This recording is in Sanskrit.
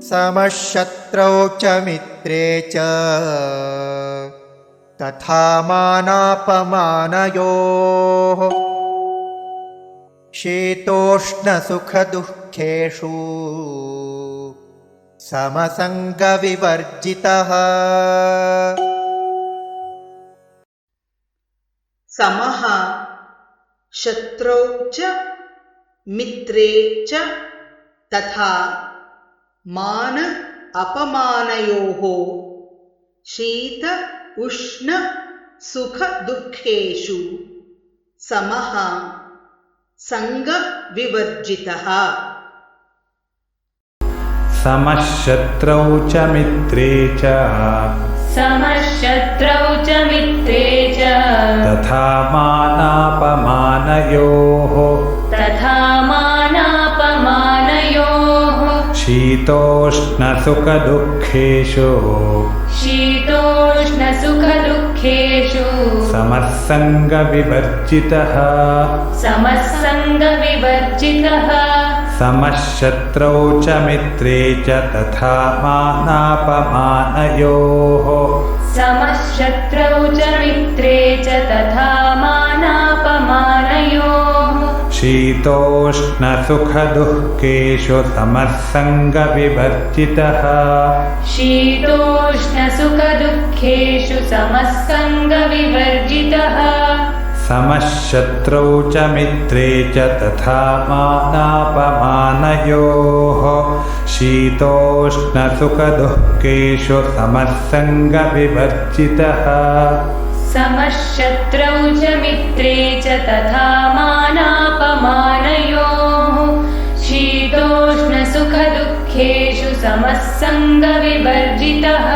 समशत्रौ च मित्रे च तथा मानापमानयोः शीतोष्णसुखदुःखेषु समसङ्गविवर्जितः। समः शत्रौ च मित्रे च तथा मान अपमानयोः शीत उष्ण सुख दुःखेषु समः संग विवर्जितः। समशत्रौ च मित्रे च तथा मानापमानयोः शीतोष्णसुखदुःखेषु समसङ्गविवर्जितः। समशत्रौ च मित्रे च तथा मानापमानयोः शीतोष्णसुखदुःखेषु समसङ्गविवर्जितः। समशत्रौ च मित्रे च तथा मानापमानयोः शीतोष्णसुखदुःखेषु समसङ्गविवर्जितः। शीतोष्णसुखदुःखेषु समसङ्गविवर्जितः।